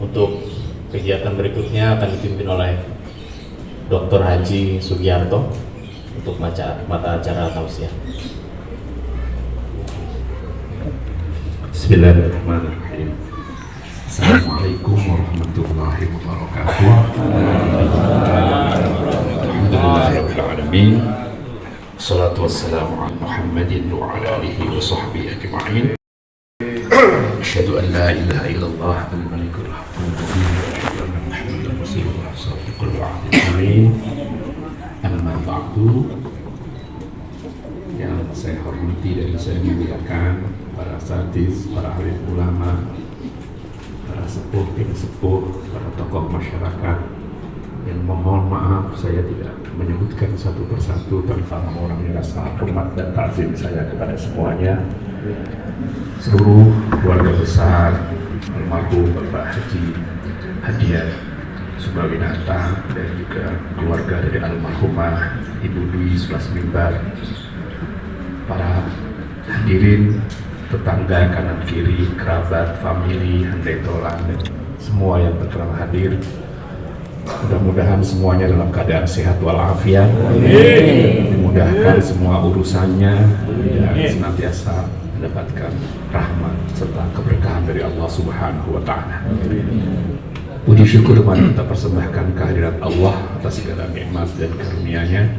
Untuk kegiatan berikutnya akan dipimpin oleh Dr. Haji Sugiarto untuk mata acara tausiah. Bismillahirrahmanirrahim. Assalamualaikum warahmatullahi wabarakatuh. Alhamdulillahirrahmanirrahim. Assalatu wassalamu ala Muhammadin wa ala alihi wa sahbihi ajma'in. Asyhadu an la ilaha illallah al-malikul haqqul mubin wa asyhadu anna Muhammadan rasulullah shadiqul wa'dil amin. Amma ba'du. Yang saya hormati dan saya muliakan para asatidz, para alim ulama, para sepuh, tim sepuh, para tokoh masyarakat, yang mohon maaf saya tidak menyebutkan satu persatu tanpa mengurangi rasa hormat dan takzim saya kepada semuanya. Seluruh keluarga besar almarhum Bapak Haji Hadiah Subawinata dan juga keluarga dari almarhumah Ibu Dwi Sulasmimbar, para hadirin, tetangga kanan kiri, kerabat, famili, handai tolan, dan semua yang berkenan hadir. Mudah-mudahan semuanya dalam keadaan sehat walafiat, dimudahkan semua urusannya dan senantiasa mendapatkan rahmat serta keberkahan dari Allah Subhanahu wa Ta'ala. Puji syukur mari kita persembahkan kehadirat Allah atas segala nikmat dan karunia-Nya.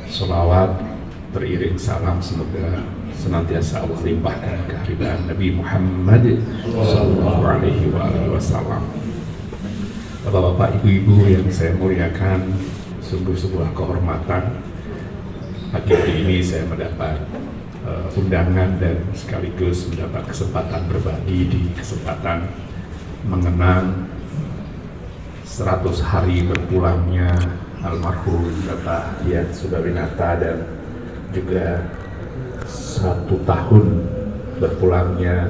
Sholawat beriring salam semoga senantiasa Allah limpahkan kehadiran Nabi Muhammad sallallahu alaihi wasallam. Bapak-bapak, ibu-ibu yang saya muliakan, sungguh sebuah kehormatan pagi hari ini saya mendapat undangan dan sekaligus mendapat kesempatan berbagi di kesempatan mengenang 100 hari berpulangnya almarhum Bapak Hadiah Subawinata dan juga 1 tahun berpulangnya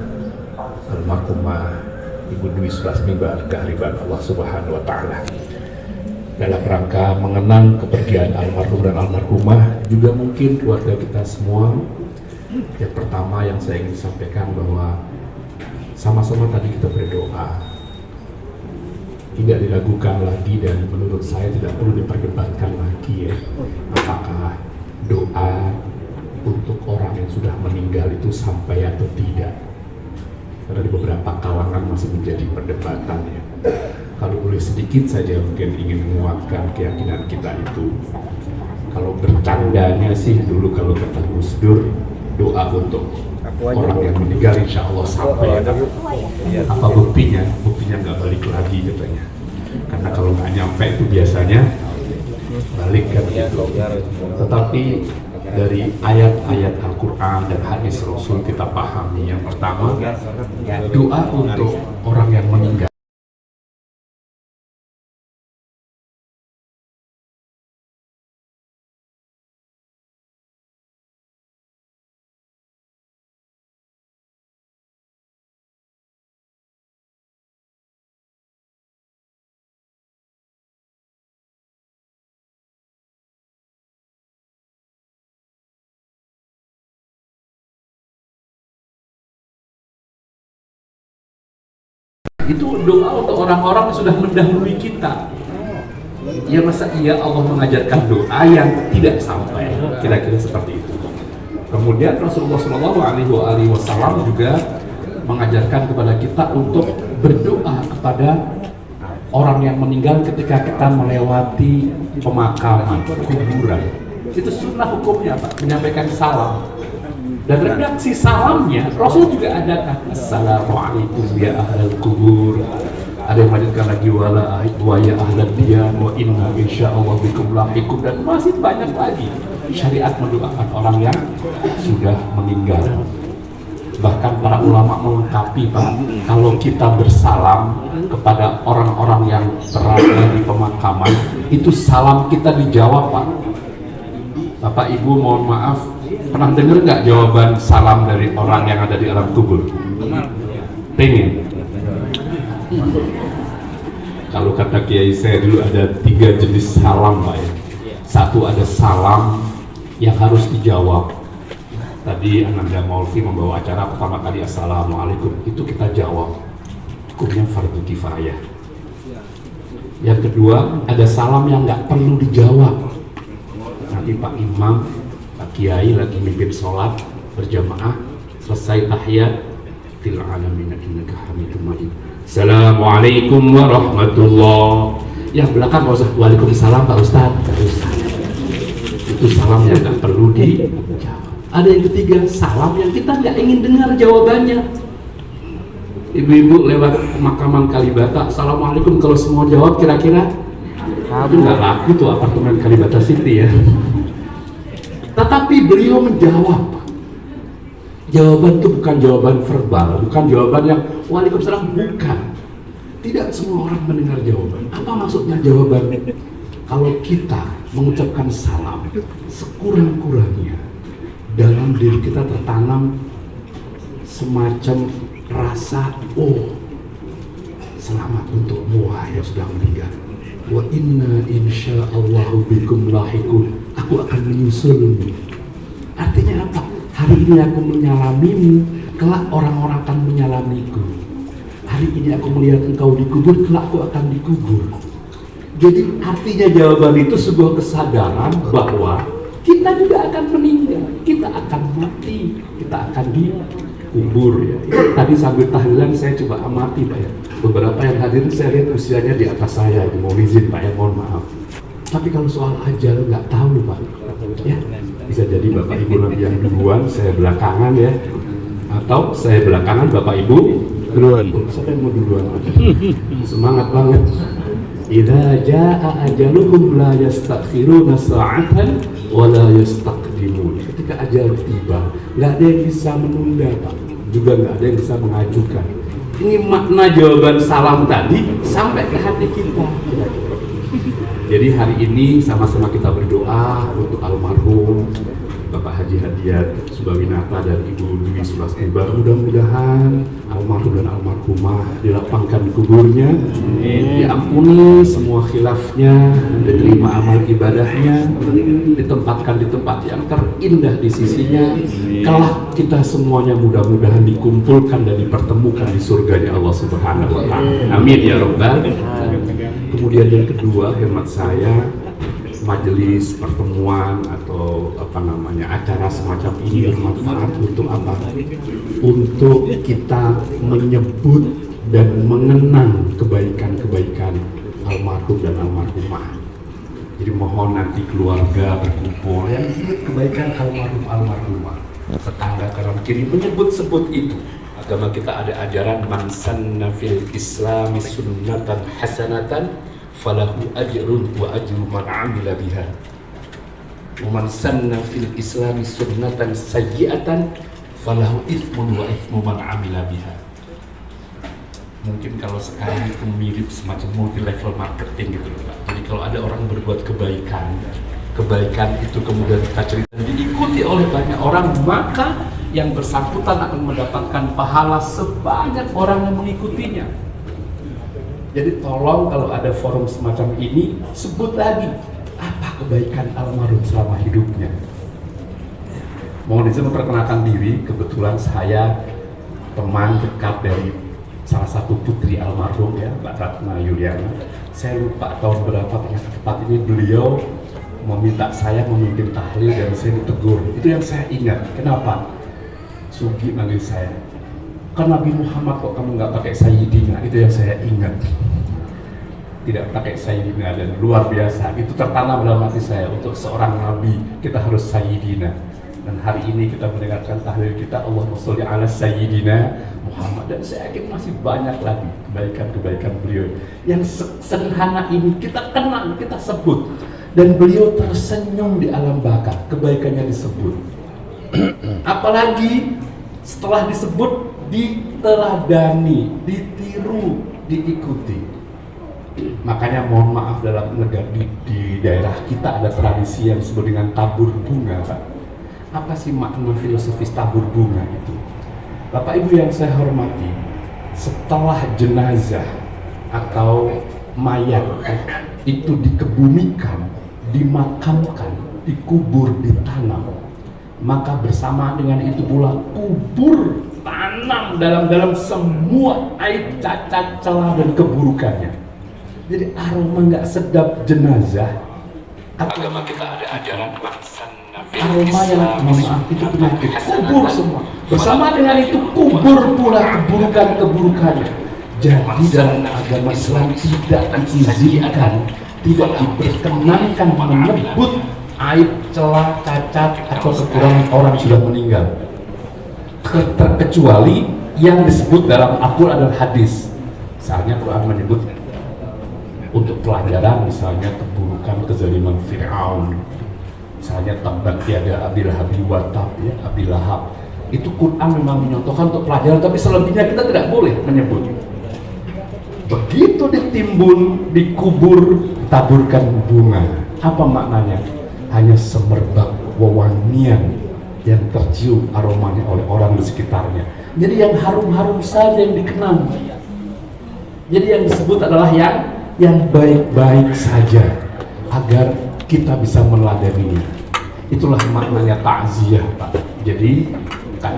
almarhumah Ibu Dwi Sulasmimbar ke hadirat Allah Subhanahu wa Ta'ala. Dalam rangka mengenang kepergian almarhum dan almarhumah, juga mungkin keluarga kita semua, yang pertama yang saya ingin sampaikan bahwa sama-sama tadi kita berdoa, tidak diragukan lagi dan menurut saya tidak perlu diperdebatkan lagi ya, apakah doa untuk orang yang sudah meninggal itu sampai atau tidak, karena di beberapa kalangan masih menjadi perdebatan ya. Kalau boleh sedikit saja mungkin ingin menguatkan keyakinan kita itu, kalau bercandanya sih dulu kalau kata Gus Dur, doa untuk orang yang meninggal insya Allah sampai. Apa buktinya? Buktinya nggak balik lagi katanya, karena kalau nggak nyampe itu biasanya balik kan gitu. Tetapi dari ayat-ayat Al-Quran dan hadis Rasul kita pahami, yang pertama doa untuk orang yang meninggal itu doa untuk orang-orang yang sudah mendahului kita. Ya masa iya Allah mengajarkan doa yang tidak sampai, kira-kira seperti itu. Kemudian Rasulullah SAW juga mengajarkan kepada kita untuk berdoa kepada orang yang meninggal ketika kita melewati pemakaman, kuburan. Itu sunnah hukumnya Pak, menyampaikan salam. Dan redaksi salamnya Rasul juga adakan, assalamualaikum ya ahlal kubur, ada yang melanjutkan lagi wa ya ahlal diyan wa inna insyaallah bikum lahiqun, dan masih banyak lagi syariat mendoakan orang yang sudah meninggal. Bahkan para ulama melengkapi Pak, kalau kita bersalam kepada orang-orang yang berada di pemakaman, itu salam kita dijawab Pak. Bapak Ibu mohon maaf, pernah dengar nggak jawaban salam dari orang yang ada di alam kubur? Pengen? Kalau kata Kiai saya dulu ada 3 jenis salam Pak ya. Satu ada salam yang harus dijawab. Tadi Ananda Maulvi membawa acara pertama kali assalamualaikum, itu kita jawab. hukumnya fardu kifayah. Yang kedua, ada salam yang nggak perlu dijawab. Nanti Pak Imam, Pak Kiai lagi mimpin sholat berjamaah, selesai tahiyat, til alamin innaka hamidum majid, assalamualaikum warahmatullah. Yang belakang nggak usah waalaikumsalam Pak Ustadz, Pak Ustadz. Itu salam yang nggak perlu dijawab. Ada yang ketiga, salam yang kita nggak ingin dengar jawabannya. Ibu-ibu lewat pemakaman Kalibata, assalamualaikum, kalau semua jawab kira-kira itu nggak laku tuh apartemen Kalibata City ya. Tetapi beliau menjawab. Jawaban itu bukan jawaban verbal, bukan jawaban yang waalaikumsalam, bukan. Tidak semua orang mendengar jawaban. Apa maksudnya jawaban? Kalau kita mengucapkan salam, sekurang-kurangnya dalam diri kita tertanam semacam rasa, oh, selamat untukmu yang sudah meninggal. Wa inna insyaallahu bikum lahikun. Aku akan menyusulmu. Artinya apa? Hari ini aku menyalamimu, kelak orang-orang akan menyalamiku. Hari ini aku melihat engkau dikubur, kelak aku akan dikubur. Jadi artinya jawaban itu sebuah kesadaran bahwa kita juga akan meninggal, kita akan mati, kita akan dikubur ya. Tadi sambil tahlilan saya coba amati Pak ya. Beberapa yang hadir saya lihat usianya di atas saya, mau izin Pak ya, mohon maaf. Tapi kalau soal ajal nggak tahu Pak. Ya, bisa jadi Bapak Ibu yang duluan, saya belakangan ya. Atau saya belakangan, Bapak Ibu duluan. Siapa yang mau duluan? Semangat banget. Idza jaa ajaluhum la yastakhiruna sa'atan wa la yastaqdimun. Ketika ajal tiba, nggak ada yang bisa menunda Pak, juga nggak ada yang bisa mengajukan. Ini makna jawaban salam tadi sampai ke hati kita. Jadi hari ini sama-sama kita berdoa untuk almarhum Bapak Haji Hadiat Subawinata dan Ibu Dwi Sulasmibah. Mudah-mudahan almarhum dan almarhumah dilapangkan kuburnya, diampuni semua khilafnya, diterima amal ibadahnya, ditempatkan di tempat yang terindah di sisinya. Kelak kita semuanya mudah-mudahan dikumpulkan dan dipertemukan di surganya Allah Subhanahu wa Ta'ala. Amin ya Rabbal. Kemudian yang kedua, hemat saya, majelis pertemuan atau acara semacam ini bermanfaat untuk apa? Untuk kita menyebut dan mengenang kebaikan-kebaikan almarhum dan almarhumah. Jadi mohon nanti keluarga berkumpul yang ingat kebaikan almarhumah, tetangga kanan kiri menyebut-sebut itu. Agama kita ada ajaran man sanna fil islami sunnatan hasanatan falahu ajrun wa ajru man amila biha. Wa man sanna fil islami sunnatan sayyi'atan falahu ithmun wa ithmu man amila biha. Mungkin kalau sekarang itu mirip semacam multi level marketing gitu Pak. Jadi kalau ada orang berbuat kebaikan itu kemudian kita cerita diikuti oleh banyak orang, maka yang bersangkutan akan mendapatkan pahala sebanyak orang yang mengikutinya. Jadi tolong kalau ada forum semacam ini, sebut lagi apa kebaikan almarhum selama hidupnya. Mohon izin memperkenalkan diri, kebetulan saya teman dekat dari salah satu putri almarhum ya, Mbak Ratna Yuliana. Saya lupa tahun berapa ternyata tepat ini beliau meminta saya memimpin tahlil dan saya ditegur. Itu yang saya ingat. Kenapa? Sugi manggil saya, kan Nabi Muhammad kok kamu nggak pakai Sayyidina. Itu yang saya ingat, tidak pakai Sayyidina, dan luar biasa itu tertanam dalam hati saya. Untuk seorang Nabi kita harus Sayyidina, dan hari ini kita mendengarkan tahlil kita Allahumma sholli ala Sayyidina Muhammad, dan saya yakin masih banyak lagi kebaikan-kebaikan beliau yang sederhana ini kita kenang, kita sebut, dan beliau tersenyum di alam baka, kebaikannya disebut. Apalagi setelah disebut, diteladani, ditiru, diikuti. Makanya mohon maaf, dalam negara di daerah kita ada tradisi yang disebut dengan tabur bunga Pak. Apa sih makna filosofis tabur bunga itu? Bapak Ibu yang saya hormati, setelah jenazah atau mayat itu dikebumikan, dimakamkan, dikubur, ditanam, maka bersama dengan itu pula kubur tanah tertanam dalam semua aib, cacat, celah dan keburukannya. Jadi aroma nggak sedap jenazah, agama kita ada ajaran aroma yang mohon maaf itu penyakit, kubur semua. Bersama dengan itu kubur pula keburukan-keburukannya. Jadi dalam agama Islam tidak diizinkan, tidak diperkenankan menyebut aib, celah, cacat atau kekurangan orang sudah meninggal, kecuali yang disebut dalam Al-Quran dan hadis. Misalnya Quran menyebut untuk pelajaran, misalnya keburukan kezaliman Fir'aun, misalnya tabbat yada Abi Lahab wa tab, ya, Abi Lahab. Itu Quran memang menyontohkan untuk pelajaran, tapi selebihnya kita tidak boleh menyebut. Begitu ditimbun, dikubur, taburkan bunga. Apa maknanya? Hanya semerbak wewangian yang tercium aromanya oleh orang di sekitarnya. Jadi yang harum-harum saja yang dikenang. Jadi yang disebut adalah yang baik-baik saja, agar kita bisa meladeninya. Itulah maknanya takziah, Pak. Jadi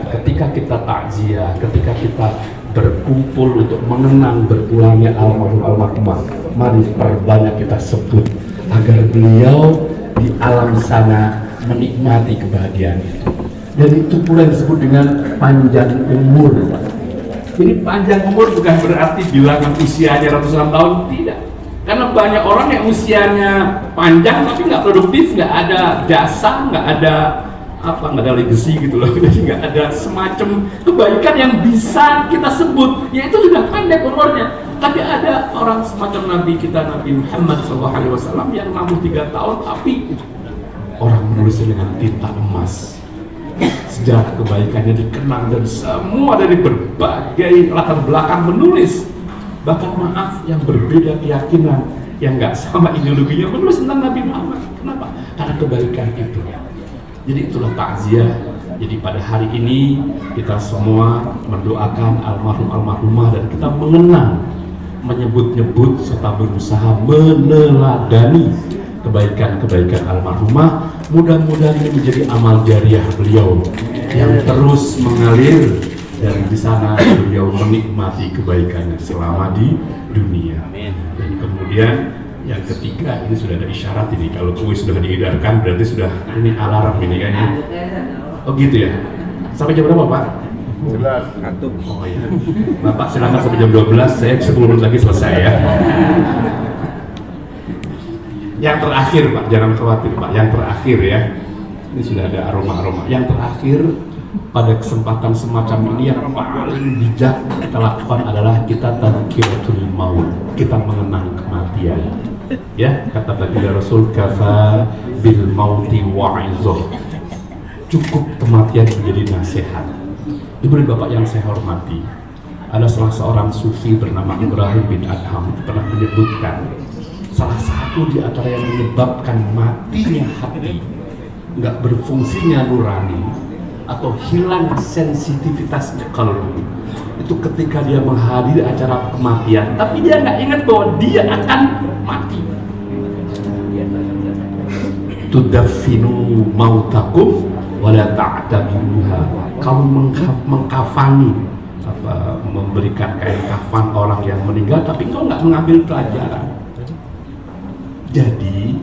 ketika kita takziah, ketika kita berkumpul untuk mengenang berpulangnya almarhumah, mari perbanyak kita sebut agar beliau di alam sana menikmati kebahagiaan itu. Dan itu pula yang disebut dengan panjang umur. Jadi panjang umur bukan berarti bilangan usianya ratusan tahun, tidak. Karena banyak orang yang usianya panjang tapi nggak produktif, nggak ada jasa, nggak ada legacy gitu loh. Jadi nggak ada semacam kebaikan yang bisa kita sebut, yaitu sudah pendek umurnya. Tapi ada orang semacam Nabi kita, Nabi Muhammad SAW yang 63 tahun tapi orang menulisnya dengan tinta emas. Sejarah kebaikannya dikenang dan semua dari berbagai latar belakang menulis. Bahkan maaf yang berbeda keyakinan, yang nggak sama ideologinya menulis tentang Nabi Muhammad. Kenapa? Karena kebaikan itu. Jadi itulah takziah. Jadi pada hari ini kita semua mendoakan almarhumah dan kita mengenang, menyebut-nyebut serta berusaha meneladani kebaikan-kebaikan almarhumah. Mudah-mudahan ini menjadi amal jariah beliau yang terus mengalir, dan di sana beliau menikmati kebaikannya selama di dunia. Dan kemudian yang ketiga, ini sudah ada isyarat ini, kalau kuis sudah diedarkan berarti sudah ini alarm ini kayaknya. Oh gitu ya. Sampai jam berapa, Pak? 11 ngantuk. Oh iya. Bapak silakan sampai jam 12, saya 10 menit lagi selesai ya. Yang terakhir, Pak, jangan khawatir, Pak. Yang terakhir ya. Ini sudah ada aroma-aroma. Yang terakhir pada kesempatan semacam ini yang paling bijak kita lakukan adalah kita tadzkiratul maut. Kita mengenang kematian. Ya, kata baginda Rasul, kafa bil mauti wa'izoh. Cukup kematian menjadi nasihat. Ibu dan Bapak yang saya hormati, ada salah seorang sufi bernama Ibrahim bin Adham pernah menyebutkan salah satu di antara yang menyebabkan matinya hati, nggak berfungsinya nurani atau hilang sensitivitasnya kalbu, itu ketika dia menghadiri acara kematian tapi dia nggak ingat bahwa dia akan mati. Tudaffinu mautakum wala ta'tabiruha. Kamu mengkafani, memberikan kain kafan orang yang meninggal, tapi kau nggak mengambil pelajaran. Jadi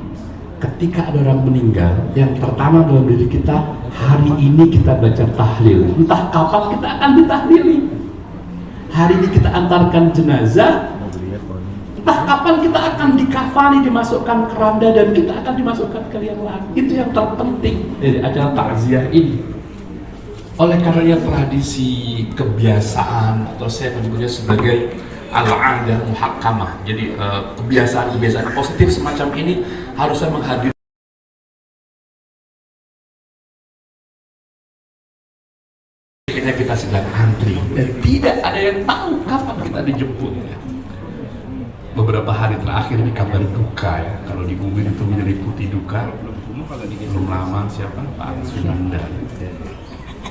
ketika ada orang meninggal, yang pertama dalam diri kita, hari ini kita baca tahlil. Entah kapan kita akan ditahlili. Hari ini kita antarkan jenazah, entah kapan kita akan dikafani, dimasukkan keranda, dan kita akan dimasukkan ke liang lahat. Itu yang terpenting dari acara takziah ini. Oleh karenanya tradisi, kebiasaan, atau saya menyebutnya sebagai al-'adah muhakkamah. Jadi kebiasaan-kebiasaan positif semacam ini harusnya menghadiri. Kita sedang antri dan tidak ada yang tahu kapan kita dijemput. Beberapa hari terakhir ini kabar duka ya, kalau di bumi itu menyeliputi duka. Belum lama siapa? Pak Sunanda.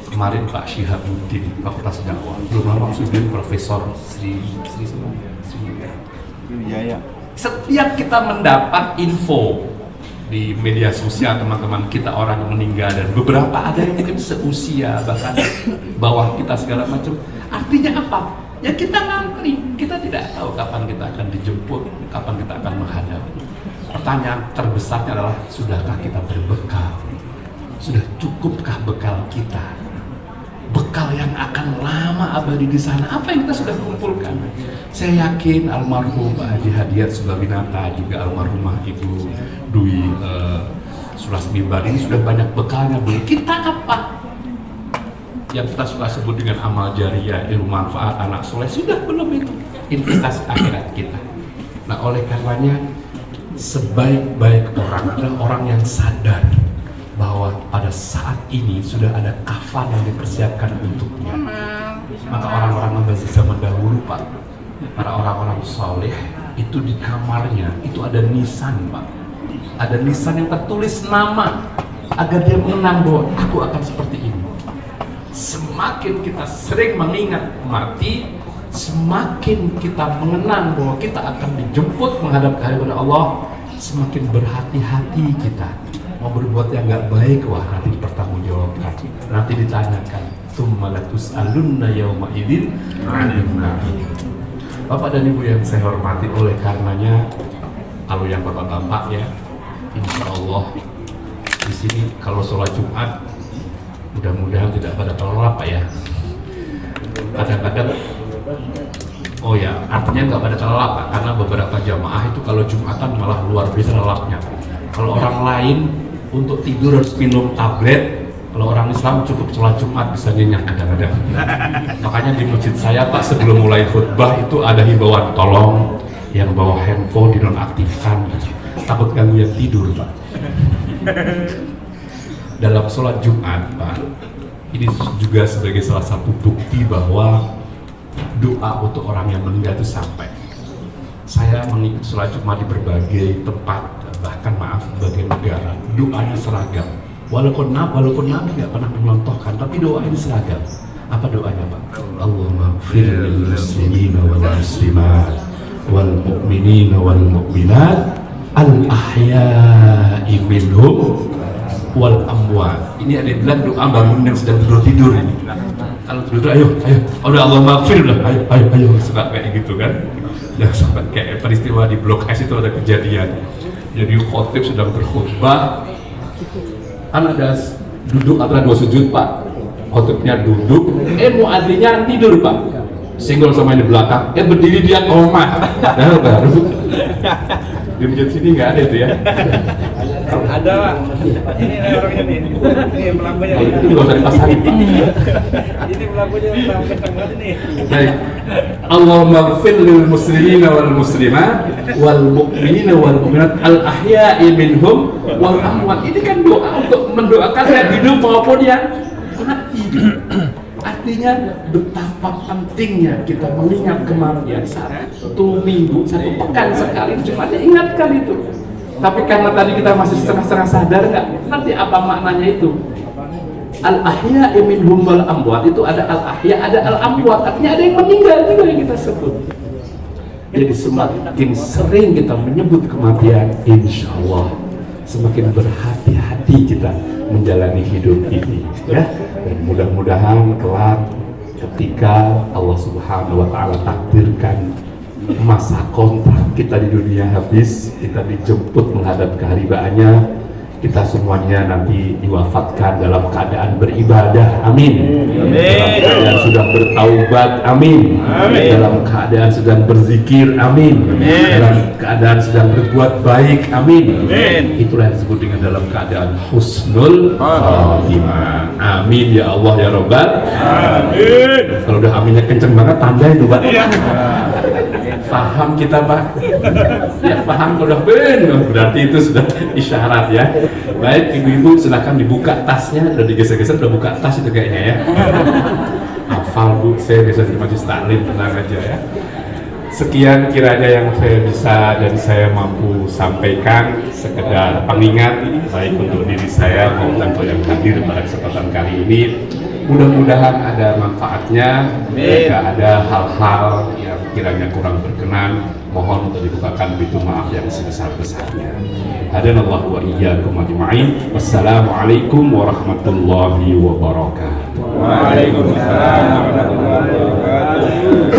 Kemarin Pak Syihabuddin, Fakultas Dakwah. Belum lama sudah Profesor Sri Wijaya. Setiap kita mendapat info di media sosial teman-teman kita orang yang meninggal, dan beberapa ada yang mungkin seusia bahkan bawah kita segala macam. Artinya apa? Ya kita ngantri, kita tidak tahu kapan kita akan dijemput, kapan kita akan menghadap. Pertanyaan terbesarnya adalah, sudahkah kita berbekal? Sudah cukupkah bekal kita? Bekal yang akan lama abadi di sana, apa yang kita sudah kumpulkan? Saya yakin almarhum Pak Haji Hadiat Subabinata, juga almarhumah Ibu Dwi Sulasmimbar ini sudah banyak bekalnya. Belum kita apa? Yang kita suka sebut dengan amal jariah, ilmu manfaat, anak soleh, sudah belum itu investasi akhirat kita. Nah, oleh karenanya sebaik-baik orang adalah orang yang sadar bahwa pada saat ini sudah ada kafan yang dipersiapkan untuknya. Maka orang-orang zaman dahulu, Pak, para orang-orang soleh itu di kamarnya itu ada nisan, Pak. Ada nisan yang tertulis nama agar dia mengenang bahwa aku akan seperti ini. Semakin kita sering mengingat mati, semakin kita mengenang bahwa kita akan dijemput menghadap kehadirat Allah, semakin berhati-hati kita. Mau berbuat yang nggak baik, wah nanti dipertanggungjawabkan, nanti ditanyakan. Tsumma latus'alunna yauma idzin 'anil na'im. Bapak dan Ibu yang saya hormati, oleh karenanya kalau yang bapak-bapak ya, insya Allah di sini kalau sholat Jumat mudah-mudahan tidak pada terlelap, Pak ya. Kadang-kadang, oh ya, artinya nggak pada terlelap, Pak, karena beberapa jamaah itu kalau Jumatan malah luar biasa lelapnya. Kalau orang lain untuk tidur harus minum tablet, kalau orang Islam cukup sholat Jumat bisa nyenyak kadang-kadang. Makanya di masjid saya, Pak, sebelum mulai khutbah itu ada himbauan, tolong yang bawa handphone dinonaktifkan, takut ganggu yang tidur, Pak. Dalam sholat Jumat, Pak, ini juga sebagai salah satu bukti bahwa doa untuk orang yang meninggal itu sampai. Saya mengikuti sholat Jumat di berbagai tempat, bahkan maaf, berbagai negara, doanya seragam. Walaupun Nabi nggak pernah mencontohkan, tapi doa ini seragam. Apa doanya, Pak? Allahumma ighfir lil muslimina wal muslimat wal mu'minina wal mu'minat al ahya'i minhum wal amwat. Ini ada bilang doa bangun yang sedang tidur ini. Kalau tidur, ayo, udah Allah maghfir lah, ayo, suka kayak gitu kan. Jangan sampai kayak peristiwa di Blok S itu ada kejadian. Jadi khotib sedang berkhutbah, kan ada duduk antara dua sujud, Pak. Khotibnya duduk, muadzinnya tidur, Pak. Singgol sama yang di belakang, berdiri dia koma. Nah, baru di masjid sini nggak ada itu ya. Ada, Pak. Ini orangnya nih. Ini pelakunya. Itu nggak usah dipasangin, Pak. Ini pelakunya sampai tengah nih. Baik. Allahumma ighfir lil muslimina wal muslimat wal mu'minina wal mu'minat al ahya'i minhum wal amwat. Ini kan doa untuk mendoakan yang hidup maupun yang mati. Artinya betapa pentingnya kita mengingat kematian. Satu minggu, satu pekan sekali cuma diingatkan itu. Tapi karena tadi kita masih setengah-setengah sadar, nggak nanti apa maknanya itu. Al-ahya minhum wal amwat, itu ada al-ahya, ada al-amwat, artinya ada yang meninggal juga yang kita sebut. Jadi semakin sering kita menyebut kematian, insya Allah semakin berhati-hati kita menjalani hidup ini, ya. Dan mudah-mudahan kelak ketika Allah Subhanahu wa Ta'ala takdirkan masa kontrak kita di dunia habis, kita dijemput menghadap keharibaannya, kita semuanya nanti diwafatkan dalam keadaan beribadah, amin. Dalam keadaan sudah bertaubat, amin. Dalam keadaan sedang berzikir, amin. Dalam keadaan sedang berbuat baik, amin. Itulah yang disebut dengan dalam keadaan husnul khatimah, amin ya Allah ya Rabbal alamin. Kalau udah aminnya kenceng banget, tanda itu, Pak. Paham kita, Pak? Ya paham, kalau udah benar berarti itu sudah isyarat ya. Baik, ibu-ibu silakan dibuka tasnya, udah digeser-geser, udah buka tas itu kayaknya ya. Hafal, Bu, saya biasa di majelis taklim, tenang aja ya. Sekian kiranya yang saya bisa dan saya mampu sampaikan, sekedar pengingat baik untuk diri saya maupun untuk yang hadir pada kesempatan kali ini. Mudah-mudahan ada manfaatnya, jika ada hal-hal yang sekiranya kurang berkenan, mohon untuk dibukakan pintu maaf yang sebesar-besarnya. Hadanallahu wa iyyakum ajma'in. Wassalamualaikum warahmatullahi wabarakatuh. Waalaikumsalam warahmatullahi wabarakatuh.